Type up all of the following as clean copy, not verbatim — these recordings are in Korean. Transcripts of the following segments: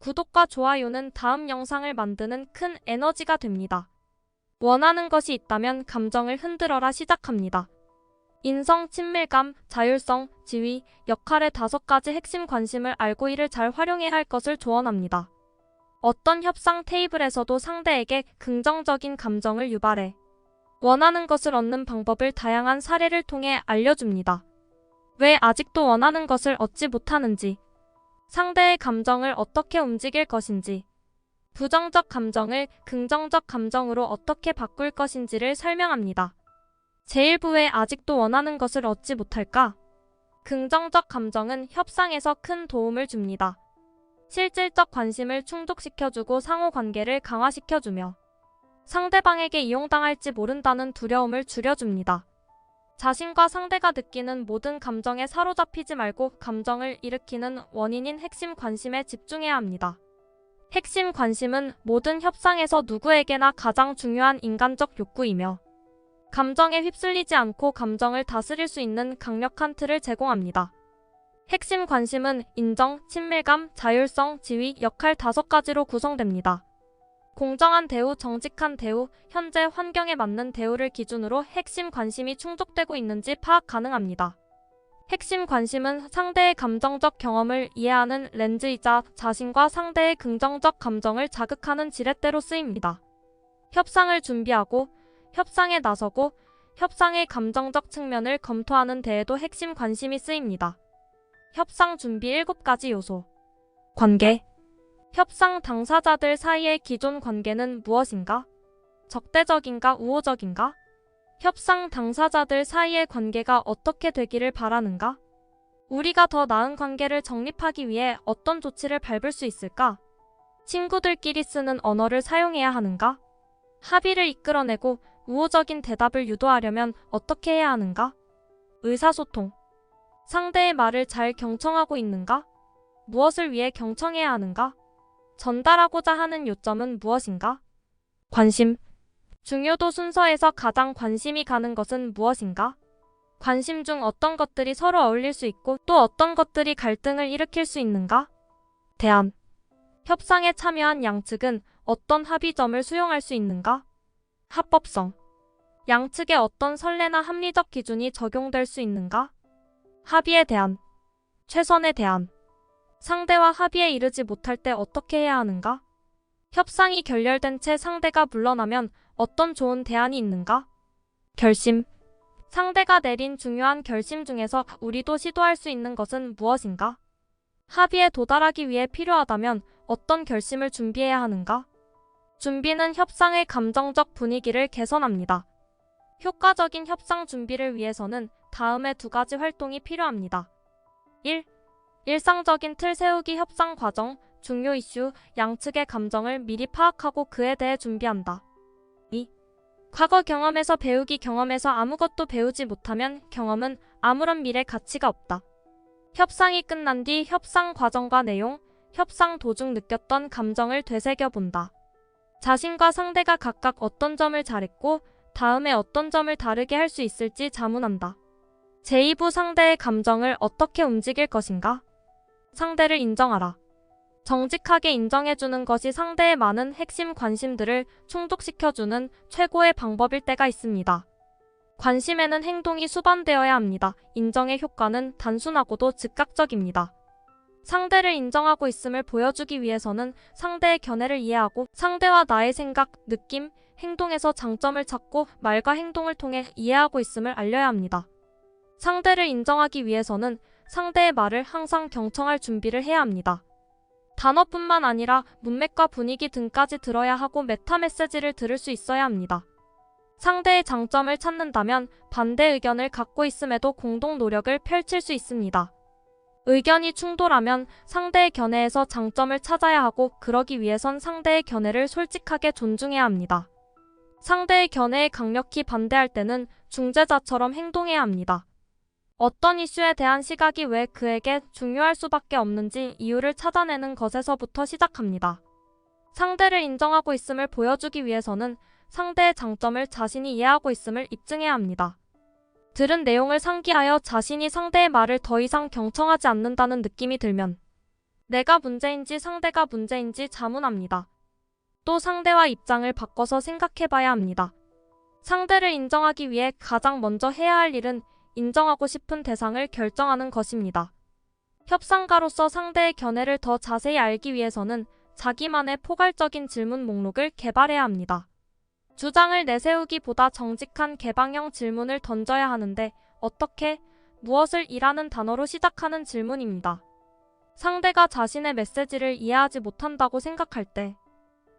구독과 좋아요는 다음 영상을 만드는 큰 에너지가 됩니다. 원하는 것이 있다면 감정을 흔들어라 시작합니다. 인성, 친밀감, 자율성, 지위, 역할의 5가지 핵심 관심을 알고 이를 잘 활용해야 할 것을 조언합니다. 어떤 협상 테이블에서도 상대에게 긍정적인 감정을 유발해 원하는 것을 얻는 방법을 다양한 사례를 통해 알려줍니다. 왜 아직도 원하는 것을 얻지 못하는지, 상대의 감정을 어떻게 움직일 것인지, 부정적 감정을 긍정적 감정으로 어떻게 바꿀 것인지를 설명합니다. 제1부 왜 아직도 원하는 것을 얻지 못할까? 긍정적 감정은 협상에서 큰 도움을 줍니다. 실질적 관심을 충족시켜주고 상호관계를 강화시켜주며 상대방에게 이용당할지 모른다는 두려움을 줄여줍니다. 자신과 상대가 느끼는 모든 감정에 사로잡히지 말고 감정을 일으키는 원인인 핵심 관심에 집중해야 합니다. 핵심 관심은 모든 협상에서 누구에게나 가장 중요한 인간적 욕구이며 감정에 휩쓸리지 않고 감정을 다스릴 수 있는 강력한 틀을 제공합니다. 핵심 관심은 인정, 친밀감, 자율성, 지위, 역할 5가지로 구성됩니다. 공정한 대우, 정직한 대우, 현재 환경에 맞는 대우를 기준으로 핵심 관심이 충족되고 있는지 파악 가능합니다. 핵심 관심은 상대의 감정적 경험을 이해하는 렌즈이자 자신과 상대의 긍정적 감정을 자극하는 지렛대로 쓰입니다. 협상을 준비하고, 협상에 나서고, 협상의 감정적 측면을 검토하는 데에도 핵심 관심이 쓰입니다. 협상 준비 7가지 요소. 관계. 협상 당사자들 사이의 기존 관계는 무엇인가? 적대적인가 우호적인가? 협상 당사자들 사이의 관계가 어떻게 되기를 바라는가? 우리가 더 나은 관계를 정립하기 위해 어떤 조치를 밟을 수 있을까? 친구들끼리 쓰는 언어를 사용해야 하는가? 합의를 이끌어내고 우호적인 대답을 유도하려면 어떻게 해야 하는가? 의사소통. 상대의 말을 잘 경청하고 있는가? 무엇을 위해 경청해야 하는가? 전달하고자 하는 요점은 무엇인가? 관심. 중요도 순서에서 가장 관심이 가는 것은 무엇인가? 관심 중 어떤 것들이 서로 어울릴 수 있고 또 어떤 것들이 갈등을 일으킬 수 있는가? 대안. 협상에 참여한 양측은 어떤 합의점을 수용할 수 있는가? 합법성. 양측에 어떤 선례나 합리적 기준이 적용될 수 있는가? 합의에 대한. 최선의 대안. 상대와 합의에 이르지 못할 때 어떻게 해야 하는가? 협상이 결렬된 채 상대가 물러나면 어떤 좋은 대안이 있는가? 결심. 상대가 내린 중요한 결심 중에서 우리도 시도할 수 있는 것은 무엇인가? 합의에 도달하기 위해 필요하다면 어떤 결심을 준비해야 하는가? 준비는 협상의 감정적 분위기를 개선합니다. 효과적인 협상 준비를 위해서는 다음의 2가지 활동이 필요합니다. 1. 일상적인 틀 세우기. 협상 과정, 중요 이슈, 양측의 감정을 미리 파악하고 그에 대해 준비한다. 2. 과거 경험에서 배우기. 경험에서 아무것도 배우지 못하면 경험은 아무런 미래 가치가 없다. 협상이 끝난 뒤 협상 과정과 내용, 협상 도중 느꼈던 감정을 되새겨본다. 자신과 상대가 각각 어떤 점을 잘했고 다음에 어떤 점을 다르게 할 수 있을지 자문한다. 제2부 상대의 감정을 어떻게 움직일 것인가? 상대를 인정하라. 정직하게 인정해주는 것이 상대의 많은 핵심 관심들을 충족시켜주는 최고의 방법일 때가 있습니다. 관심에는 행동이 수반되어야 합니다. 인정의 효과는 단순하고도 즉각적입니다. 상대를 인정하고 있음을 보여주기 위해서는 상대의 견해를 이해하고 상대와 나의 생각, 느낌, 행동에서 장점을 찾고 말과 행동을 통해 이해하고 있음을 알려야 합니다. 상대를 인정하기 위해서는 상대의 말을 항상 경청할 준비를 해야 합니다. 단어뿐만 아니라 문맥과 분위기 등까지 들어야 하고 메타 메시지를 들을 수 있어야 합니다. 상대의 장점을 찾는다면 반대 의견을 갖고 있음에도 공동 노력을 펼칠 수 있습니다. 의견이 충돌하면 상대의 견해에서 장점을 찾아야 하고 그러기 위해선 상대의 견해를 솔직하게 존중해야 합니다. 상대의 견해에 강력히 반대할 때는 중재자처럼 행동해야 합니다. 어떤 이슈에 대한 시각이 왜 그에게 중요할 수밖에 없는지 이유를 찾아내는 것에서부터 시작합니다. 상대를 인정하고 있음을 보여주기 위해서는 상대의 장점을 자신이 이해하고 있음을 입증해야 합니다. 들은 내용을 상기하여 자신이 상대의 말을 더 이상 경청하지 않는다는 느낌이 들면 내가 문제인지 상대가 문제인지 자문합니다. 또 상대와 입장을 바꿔서 생각해봐야 합니다. 상대를 인정하기 위해 가장 먼저 해야 할 일은 인정하고 싶은 대상을 결정하는 것입니다. 협상가로서 상대의 견해를 더 자세히 알기 위해서는 자기만의 포괄적인 질문 목록을 개발해야 합니다. 주장을 내세우기보다 정직한 개방형 질문을 던져야 하는데 어떻게, 무엇을 이라는 단어로 시작하는 질문입니다. 상대가 자신의 메시지를 이해하지 못한다고 생각할 때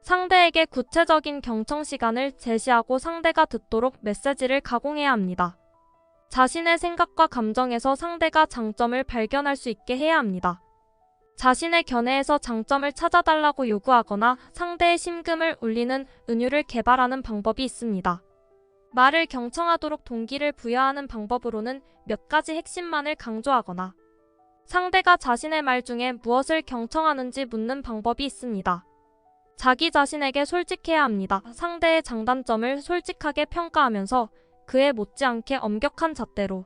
상대에게 구체적인 경청 시간을 제시하고 상대가 듣도록 메시지를 가공해야 합니다. 자신의 생각과 감정에서 상대가 장점을 발견할 수 있게 해야 합니다. 자신의 견해에서 장점을 찾아달라고 요구하거나 상대의 심금을 울리는 은유를 개발하는 방법이 있습니다. 말을 경청하도록 동기를 부여하는 방법으로는 몇 가지 핵심만을 강조하거나 상대가 자신의 말 중에 무엇을 경청하는지 묻는 방법이 있습니다. 자기 자신에게 솔직해야 합니다. 상대의 장단점을 솔직하게 평가하면서 그에 못지않게 엄격한 잣대로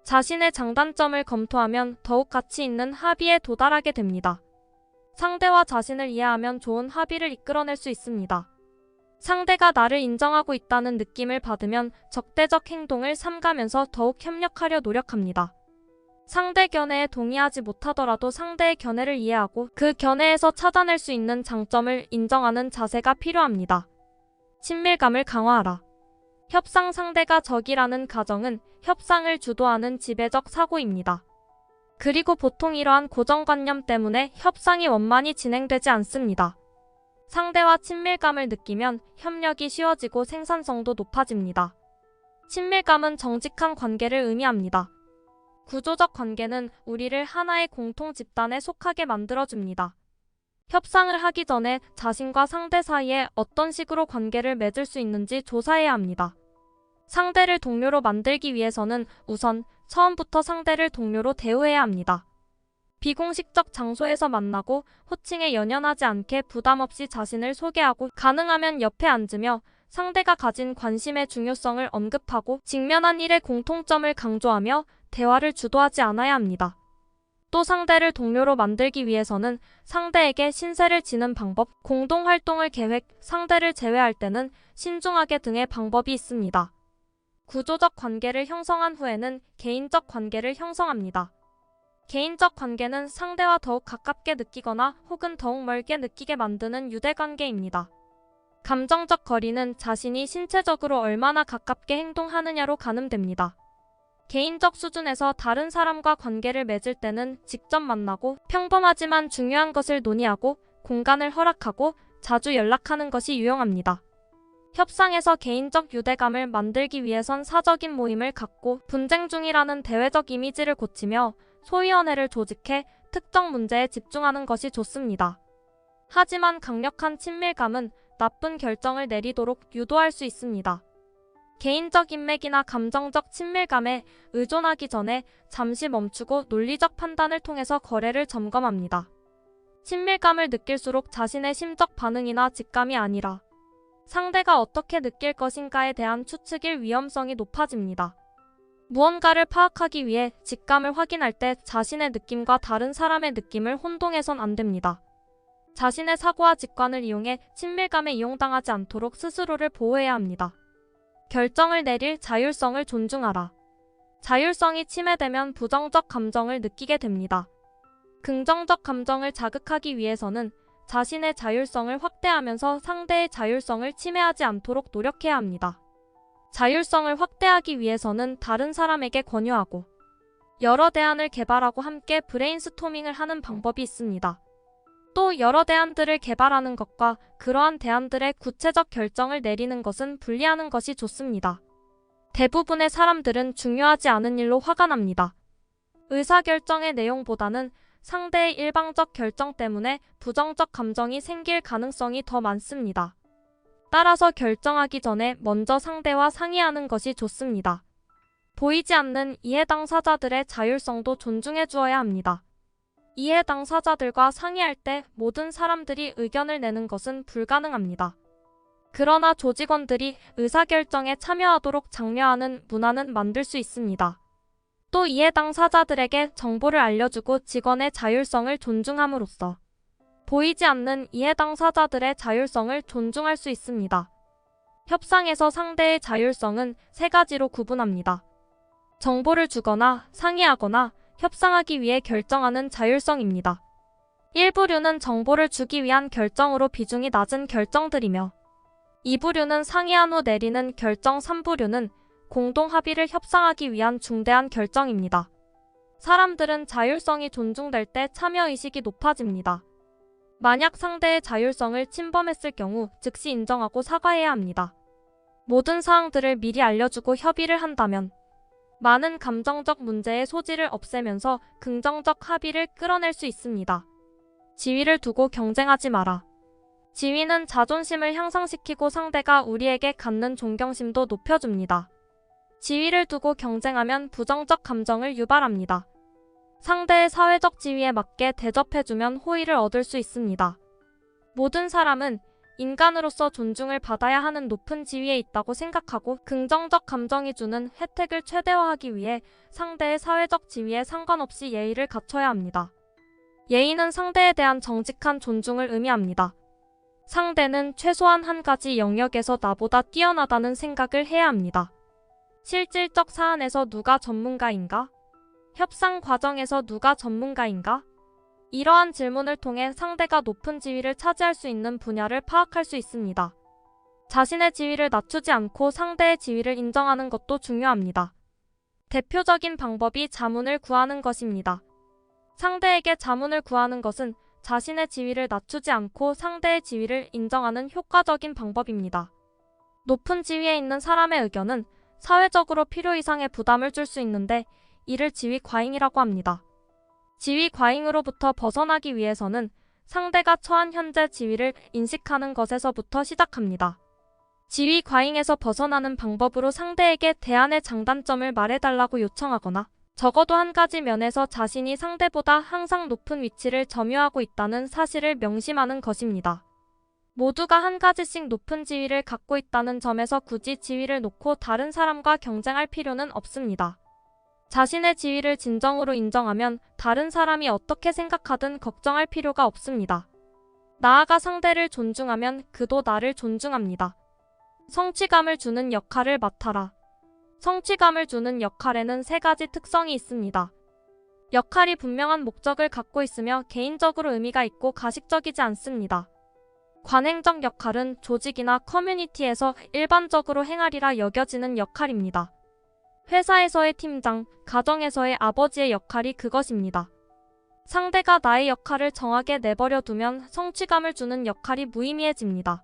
자신의 장단점을 검토하면 더욱 가치 있는 합의에 도달하게 됩니다. 상대와 자신을 이해하면 좋은 합의를 이끌어낼 수 있습니다. 상대가 나를 인정하고 있다는 느낌을 받으면 적대적 행동을 삼가면서 더욱 협력하려 노력합니다. 상대 견해에 동의하지 못하더라도 상대의 견해를 이해하고 그 견해에서 찾아낼 수 있는 장점을 인정하는 자세가 필요합니다. 친밀감을 강화하라. 협상 상대가 적이라는 가정은 협상을 주도하는 지배적 사고입니다. 그리고 보통 이러한 고정관념 때문에 협상이 원만히 진행되지 않습니다. 상대와 친밀감을 느끼면 협력이 쉬워지고 생산성도 높아집니다. 친밀감은 정직한 관계를 의미합니다. 구조적 관계는 우리를 하나의 공통 집단에 속하게 만들어줍니다. 협상을 하기 전에 자신과 상대 사이에 어떤 식으로 관계를 맺을 수 있는지 조사해야 합니다. 상대를 동료로 만들기 위해서는 우선 처음부터 상대를 동료로 대우해야 합니다. 비공식적 장소에서 만나고 호칭에 연연하지 않게 부담 없이 자신을 소개하고 가능하면 옆에 앉으며 상대가 가진 관심의 중요성을 언급하고 직면한 일의 공통점을 강조하며 대화를 주도하지 않아야 합니다. 또 상대를 동료로 만들기 위해서는 상대에게 신세를 지는 방법, 공동활동을 계획, 상대를 제외할 때는 신중하게 등의 방법이 있습니다. 구조적 관계를 형성한 후에는 개인적 관계를 형성합니다. 개인적 관계는 상대와 더욱 가깝게 느끼거나 혹은 더욱 멀게 느끼게 만드는 유대관계입니다. 감정적 거리는 자신이 신체적으로 얼마나 가깝게 행동하느냐로 가늠됩니다. 개인적 수준에서 다른 사람과 관계를 맺을 때는 직접 만나고 평범하지만 중요한 것을 논의하고 공간을 허락하고 자주 연락하는 것이 유용합니다. 협상에서 개인적 유대감을 만들기 위해선 사적인 모임을 갖고 분쟁 중이라는 대외적 이미지를 고치며 소위원회를 조직해 특정 문제에 집중하는 것이 좋습니다. 하지만 강력한 친밀감은 나쁜 결정을 내리도록 유도할 수 있습니다. 개인적 인맥이나 감정적 친밀감에 의존하기 전에 잠시 멈추고 논리적 판단을 통해서 거래를 점검합니다. 친밀감을 느낄수록 자신의 심적 반응이나 직감이 아니라 상대가 어떻게 느낄 것인가에 대한 추측일 위험성이 높아집니다. 무언가를 파악하기 위해 직감을 확인할 때 자신의 느낌과 다른 사람의 느낌을 혼동해선 안 됩니다. 자신의 사고와 직관을 이용해 친밀감에 이용당하지 않도록 스스로를 보호해야 합니다. 결정을 내릴 자율성을 존중하라. 자율성이 침해되면 부정적 감정을 느끼게 됩니다. 긍정적 감정을 자극하기 위해서는 자신의 자율성을 확대하면서 상대의 자율성을 침해하지 않도록 노력해야 합니다. 자율성을 확대하기 위해서는 다른 사람에게 권유하고 여러 대안을 개발하고 함께 브레인스토밍을 하는 방법이 있습니다. 또 여러 대안들을 개발하는 것과 그러한 대안들의 구체적 결정을 내리는 것은 분리하는 것이 좋습니다. 대부분의 사람들은 중요하지 않은 일로 화가 납니다. 의사결정의 내용보다는 상대의 일방적 결정 때문에 부정적 감정이 생길 가능성이 더 많습니다. 따라서 결정하기 전에 먼저 상대와 상의하는 것이 좋습니다. 보이지 않는 이해 당사자들의 자율성도 존중해 주어야 합니다. 이해 당사자들과 상의할 때 모든 사람들이 의견을 내는 것은 불가능합니다. 그러나 조직원들이 의사결정에 참여하도록 장려하는 문화는 만들 수 있습니다. 또 이해 당사자들에게 정보를 알려주고 직원의 자율성을 존중함으로써 보이지 않는 이해 당사자들의 자율성을 존중할 수 있습니다. 협상에서 상대의 자율성은 세 가지로 구분합니다. 정보를 주거나 상의하거나 협상하기 위해 결정하는 자율성입니다. 일부류는 정보를 주기 위한 결정으로 비중이 낮은 결정들이며, 2부류는 상의한 후 내리는 결정, 3부류는 공동 합의를 협상하기 위한 중대한 결정입니다. 사람들은 자율성이 존중될 때 참여의식이 높아집니다. 만약 상대의 자율성을 침범했을 경우 즉시 인정하고 사과해야 합니다. 모든 사항들을 미리 알려주고 협의를 한다면 많은 감정적 문제의 소지를 없애면서 긍정적 합의를 끌어낼 수 있습니다. 지위를 두고 경쟁하지 마라. 지위는 자존심을 향상시키고 상대가 우리에게 갖는 존경심도 높여줍니다. 지위를 두고 경쟁하면 부정적 감정을 유발합니다. 상대의 사회적 지위에 맞게 대접해주면 호의를 얻을 수 있습니다. 모든 사람은 인간으로서 존중을 받아야 하는 높은 지위에 있다고 생각하고 긍정적 감정이 주는 혜택을 최대화하기 위해 상대의 사회적 지위에 상관없이 예의를 갖춰야 합니다. 예의는 상대에 대한 정직한 존중을 의미합니다. 상대는 최소한 한 가지 영역에서 나보다 뛰어나다는 생각을 해야 합니다. 실질적 사안에서 누가 전문가인가? 협상 과정에서 누가 전문가인가? 이러한 질문을 통해 상대가 높은 지위를 차지할 수 있는 분야를 파악할 수 있습니다. 자신의 지위를 낮추지 않고 상대의 지위를 인정하는 것도 중요합니다. 대표적인 방법이 자문을 구하는 것입니다. 상대에게 자문을 구하는 것은 자신의 지위를 낮추지 않고 상대의 지위를 인정하는 효과적인 방법입니다. 높은 지위에 있는 사람의 의견은 사회적으로 필요 이상의 부담을 줄 수 있는데 이를 지위 과잉이라고 합니다. 지위 과잉으로부터 벗어나기 위해서는 상대가 처한 현재 지위를 인식하는 것에서부터 시작합니다. 지위 과잉에서 벗어나는 방법으로 상대에게 대안의 장단점을 말해달라고 요청하거나 적어도 한 가지 면에서 자신이 상대보다 항상 높은 위치를 점유하고 있다는 사실을 명심하는 것입니다. 모두가 한 가지씩 높은 지위를 갖고 있다는 점에서 굳이 지위를 놓고 다른 사람과 경쟁할 필요는 없습니다. 자신의 지위를 진정으로 인정하면 다른 사람이 어떻게 생각하든 걱정할 필요가 없습니다. 나아가 상대를 존중하면 그도 나를 존중합니다. 성취감을 주는 역할을 맡아라. 성취감을 주는 역할에는 세 가지 특성이 있습니다. 역할이 분명한 목적을 갖고 있으며 개인적으로 의미가 있고 가식적이지 않습니다. 관행적 역할은 조직이나 커뮤니티에서 일반적으로 행하리라 여겨지는 역할입니다. 회사에서의 팀장, 가정에서의 아버지의 역할이 그것입니다. 상대가 나의 역할을 정하게 내버려 두면 성취감을 주는 역할이 무의미해집니다.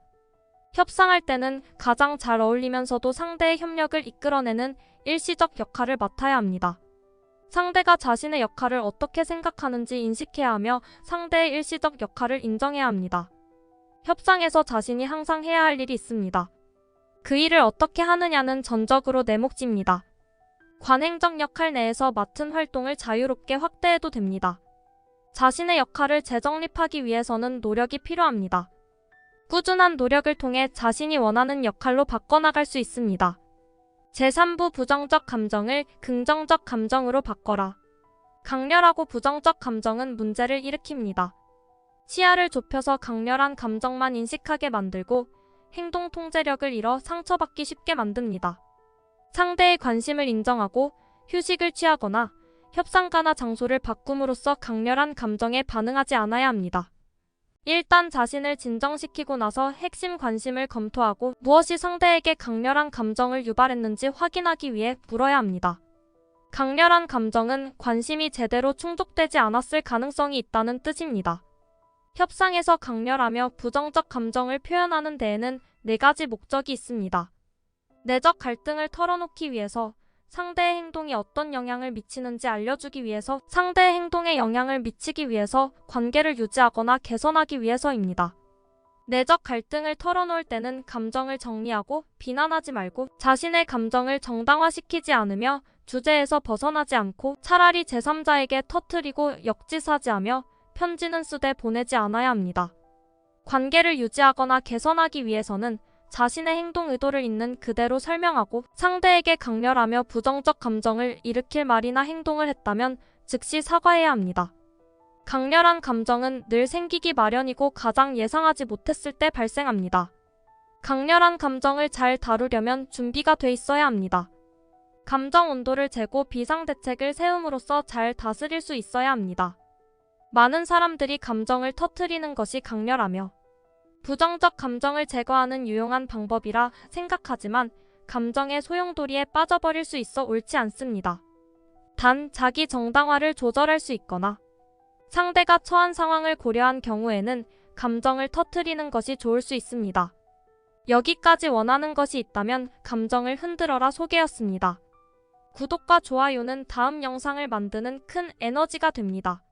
협상할 때는 가장 잘 어울리면서도 상대의 협력을 이끌어내는 일시적 역할을 맡아야 합니다. 상대가 자신의 역할을 어떻게 생각하는지 인식해야 하며 상대의 일시적 역할을 인정해야 합니다. 협상에서 자신이 항상 해야 할 일이 있습니다. 그 일을 어떻게 하느냐는 전적으로 내 몫입니다. 관행적 역할 내에서 맡은 활동을 자유롭게 확대해도 됩니다. 자신의 역할을 재정립하기 위해서는 노력이 필요합니다. 꾸준한 노력을 통해 자신이 원하는 역할로 바꿔나갈 수 있습니다. 제3부 부정적 감정을 긍정적 감정으로 바꿔라. 강렬하고 부정적 감정은 문제를 일으킵니다. 시야를 좁혀서 강렬한 감정만 인식하게 만들고 행동 통제력을 잃어 상처받기 쉽게 만듭니다. 상대의 관심을 인정하고 휴식을 취하거나 협상가나 장소를 바꿈으로써 강렬한 감정에 반응하지 않아야 합니다. 일단 자신을 진정시키고 나서 핵심 관심을 검토하고 무엇이 상대에게 강렬한 감정을 유발했는지 확인하기 위해 물어야 합니다. 강렬한 감정은 관심이 제대로 충족되지 않았을 가능성이 있다는 뜻입니다. 협상에서 강렬하며 부정적 감정을 표현하는 데에는 4가지 목적이 있습니다. 내적 갈등을 털어놓기 위해서, 상대의 행동이 어떤 영향을 미치는지 알려주기 위해서, 상대의 행동에 영향을 미치기 위해서, 관계를 유지하거나 개선하기 위해서입니다. 내적 갈등을 털어놓을 때는 감정을 정리하고 비난하지 말고 자신의 감정을 정당화시키지 않으며 주제에서 벗어나지 않고 차라리 제3자에게 터뜨리고 역지사지하며 편지는 쓰되 보내지 않아야 합니다. 관계를 유지하거나 개선하기 위해서는 자신의 행동 의도를 있는 그대로 설명하고 상대에게 강렬하며 부정적 감정을 일으킬 말이나 행동을 했다면 즉시 사과해야 합니다. 강렬한 감정은 늘 생기기 마련이고 가장 예상하지 못했을 때 발생합니다. 강렬한 감정을 잘 다루려면 준비가 돼 있어야 합니다. 감정 온도를 재고 비상대책을 세움으로써 잘 다스릴 수 있어야 합니다. 많은 사람들이 감정을 터뜨리는 것이 강렬하며 부정적 감정을 제거하는 유용한 방법이라 생각하지만 감정의 소용돌이에 빠져버릴 수 있어 옳지 않습니다. 단, 자기 정당화를 조절할 수 있거나 상대가 처한 상황을 고려한 경우에는 감정을 터뜨리는 것이 좋을 수 있습니다. 여기까지 원하는 것이 있다면 감정을 흔들어라 소개였습니다. 구독과 좋아요는 다음 영상을 만드는 큰 에너지가 됩니다.